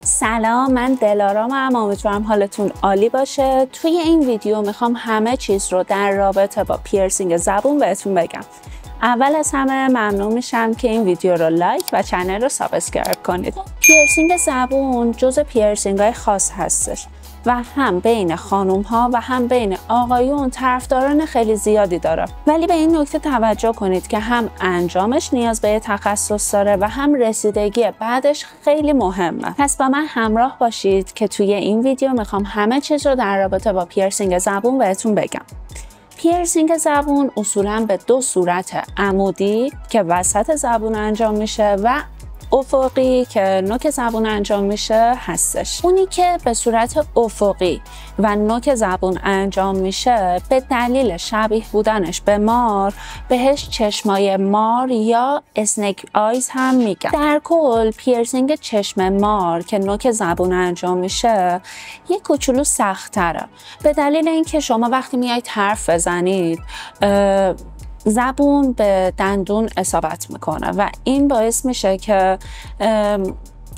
سلام، من دلارامم. امیدوارم حالتون عالی باشه. توی این ویدیو میخوام همه چیز رو در رابطه با پیرسینگ زبون بهتون بگم. اول از همه ممنون میشم که این ویدیو رو لایک و چنل رو سابسکرایب کنید. پیرسینگ زبون جزء پیرسینگ های خاص هستش و هم بین خانوم ها و هم بین آقایون طرفداران خیلی زیادی داره. ولی به این نکته توجه کنید که هم انجامش نیاز به تخصص داره و هم رسیدگی بعدش خیلی مهمه. پس با من همراه باشید که توی این ویدیو میخوام همه چیز رو در رابطه با پیرسینگ زبون بهتون بگم. پیرسینگ زبون اصولاً به دو صورت: عمودی که وسط زبون انجام میشه و افقی که نوک زبون انجام میشه هستش. اونی که به صورت افقی و نوک زبون انجام میشه به دلیل شبیه بودنش به مار بهش چشمای مار یا اسنیک آیز هم میگن. در کل پیرسینگ چشم مار که نوک زبون انجام میشه یک کوچولو سخت‌تره، به دلیل اینکه شما وقتی میایید حرف بزنید زبون به دندون اصابت میکنه و این باعث میشه که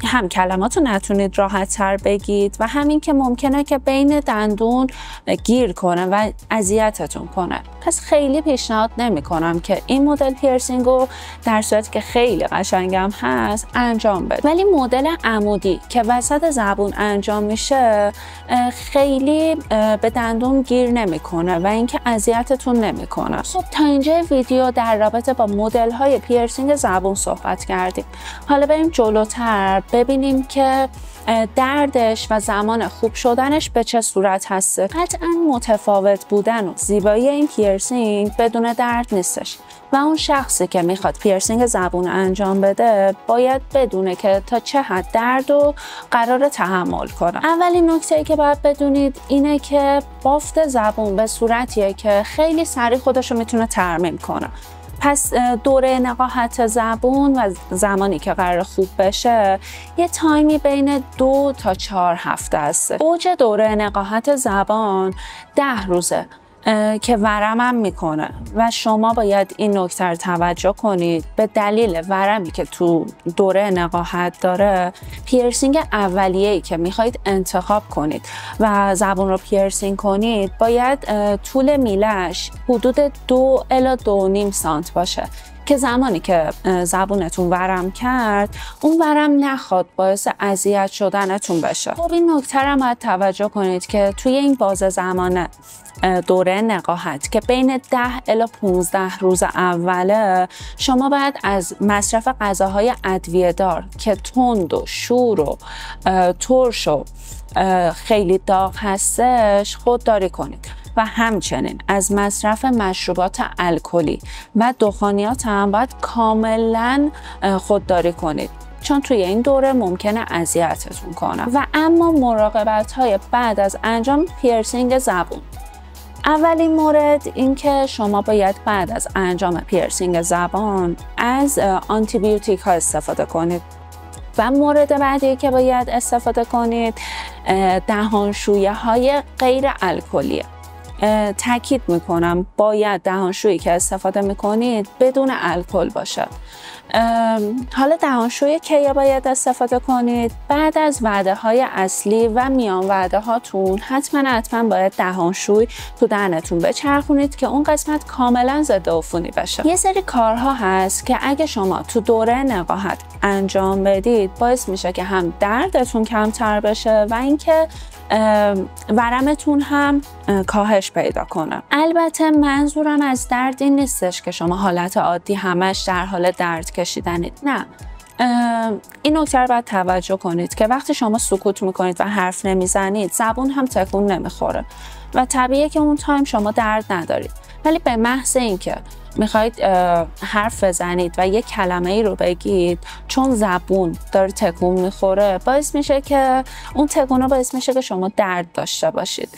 هم کلمات رو نتونید راحت تر بگید و همین که ممکنه که بین دندون گیر کنه و اذیتتون کنه. پس خیلی پیشنهاد نمی کنم که این مدل پیرسینگ رو در صورتی که خیلی قشنگم هست انجام بدید. ولی مدل عمودی که وسط زبون انجام میشه خیلی به دندون گیر نمیکنه و اینکه اذیتتون نمیکنه. خب تا اینجا ویدیو در رابطه با مدل های پیرسینگ زبون صحبت کردیم. حالا بریم جلوتر ببینیم که دردش و زمان خوب شدنش به چه صورت هسته. قطعا متفاوت بودن و زیبایی این پیرسینگ بدون درد نیستش و اون شخصی که میخواد پیرسینگ زبون انجام بده باید بدونه که تا چه حد درد رو قرار تحمل کنه. اولین نکته‌ای که باید بدونید اینه که بافت زبون به صورتیه که خیلی سریع خودش رو میتونه ترمیم کنه. پس دوره نقاهت زبون و زمانی که قرار خوب بشه یه تایمی بین 2 تا 4 هفته است. اوج دوره نقاهت زبان 10 روزه که ورمم میکنه و شما باید این نکته رو توجه کنید. به دلیل ورمی که تو دوره نقاهت داره، پیرسینگ اولیه‌ای که میخواید انتخاب کنید و زبون رو پیرسینگ کنید باید طول میلش حدود 2 الی 2.5 سانت باشه که زمانی که زبونتون ورم کرد اون ورم نخواد باعث اذیت شدنتون بشه. خب این نکته رو باید توجه کنید که توی این بازه زمان دوره نقاهت که بین 10 الی 15 روز اوله شما باید از مصرف غذاهای ادویه دار که تند و شور و ترش و خیلی داغ هستش خودداری کنید و همچنین از مصرف مشروبات الکلی و دخانیات هم باید کاملا خودداری کنید، چون توی این دوره ممکنه اذیتتون کنه. و اما مراقبت‌های بعد از انجام پیرسینگ زبون: اولین مورد این که شما باید بعد از انجام پیرسینگ زبان از آنتی بیوتیک ها استفاده کنید و مورد بعدی که باید استفاده کنید دهانشویی های غیر الکلیه. تاکید میکنم باید دهانشویی که استفاده میکنید بدون الکل باشه. حالا دهانشویی کی باید استفاده کنید؟ بعد از وعده های اصلی و میان وعده هاتون حتما باید دهانشوی تو دهنتون بچرخونید که اون قسمت کاملا ضد عفونی بشه. یه سری کارها هست که اگه شما تو دوره نقاهت انجام بدید باعث میشه که هم دردتون کمتر بشه و اینکه ورمتون هم کاهش پیدا کنه. البته منظورم از درد این نیستش که شما حالت عادی همش در حال درد کشیدنید، نه. این نکته رو باید توجه کنید که وقتی شما سکوت میکنید و حرف نمیزنید زبون هم تکون نمیخوره و طبیعیه که اون تایم شما درد ندارید. ولی به محض اینکه میخواید حرف بزنید و یک کلمه ای رو بگید، چون زبون داره تکون میخوره باعث میشه که اون تکونه باعث میشه که شما درد داشته باشید.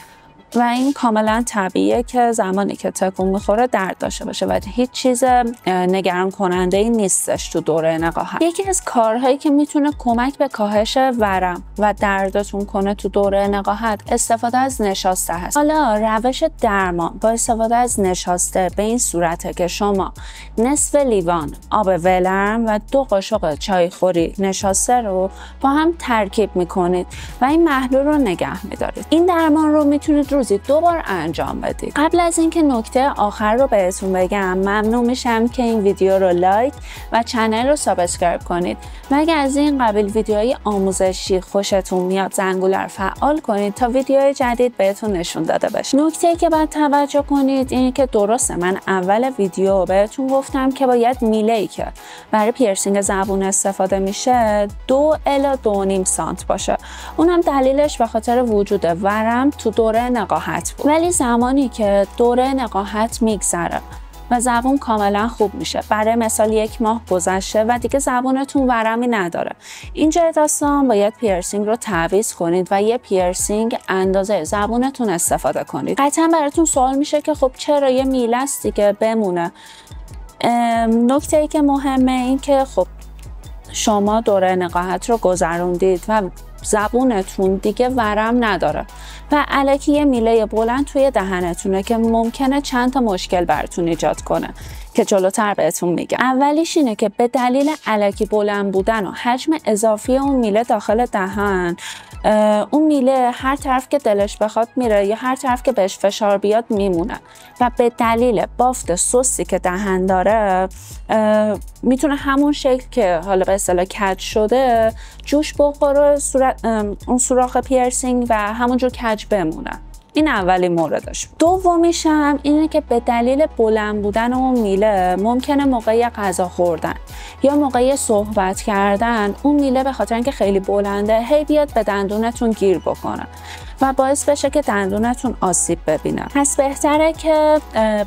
و این کاملا طبیعیه که زمانی که تکون میخوره درد داشته باشه و هیچ چیز نگران کننده ای نیستش تو دوره نقاهت. یکی از کارهایی که میتونه کمک به کاهش ورم و دردتون کنه تو دوره نقاهت استفاده از نشاسته هست. حالا روش درمان با استفاده از نشاسته به این صورته که شما نصف لیوان آب ولرم و 2 قاشق چایخوری نشاسته رو با هم ترکیب میکنید و این محلول رو نگه میدارید. این درمان رو میتونید روزی 2 بار انجام بدید. قبل از اینکه نکته آخر رو بهتون بگم، ممنون میشم که این ویدیو رو لایک و کانال رو سابسکرایب کنید و اگه از این قبیل ویدیوهای آموزشی خوشتون میاد زنگوله رو فعال کنید تا ویدیوهای جدید بهتون نشون داده بشه. نکته‌ای که باید توجه کنید اینه که درسته من اول ویدیو بهتون گفتم که باید میله‌ای که برای پیرسینگ زبون استفاده میشه 2 الی 2.5 سانت باشه. اونم دلیلش به خاطر وجود ورم تو دوره نقاهت بود. ولی زمانی که دوره نقاهت میگذره و زبون کاملا خوب میشه، برای مثال 1 ماه گذشته و دیگه زبونتون ورمی نداره، اینجا داستان باید پیرسینگ رو تعویض کنید و یه پیرسینگ اندازه زبونتون استفاده کنید. قطعا براتون سوال میشه که خب چرا یه میله است دیگه بمونه. نکته ای که مهمه این که خب شما دوره نقاهت رو گذروندید و زبونتون دیگه ورم نداره و الکی یه میله بلند توی دهنتونه که ممکنه چند تا مشکل براتون ایجاد کنه که جلوتر بهتون میگم. اولیش اینه که به دلیل الکی بلند بودن و حجم اضافی اون میله داخل دهن، اون میله هر طرف که دلش بخواد میره یا هر طرف که بهش فشار بیاد میمونه و به دلیل بافت سوسی که دهن داره میتونه همون شکل که حالا به اصطلاح کج شده جوش بخوره اون سوراخ پیرسینگ و همونجور کج بمونه. این اولی موردش بود. دومیش هم اینه که به دلیل بلند بودن اون میله ممکنه موقع غذا خوردن یا موقع صحبت کردن اون میله به خاطر اینکه خیلی بلنده هی بیاد به دندونتون گیر بکنه و باعث بشه که دندونتون آسیب ببینه. پس بهتره که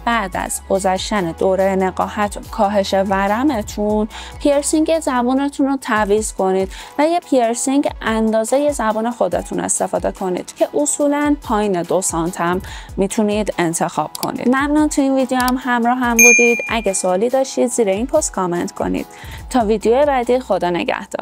بعد از گذشتن دوره نقاهت و کاهش ورمتون پیرسینگ زبونتون رو تعویض کنید و یه پیرسینگ اندازه زبان خودتون استفاده کنید که اصولاً پایین 2 سانت هم میتونید انتخاب کنید. ممنون تو این ویدیو هم همراه هم بودید. اگه سوالی داشتید زیر این پست کامنت کنید. تا ویدیو بعدی، خدا نگهدار.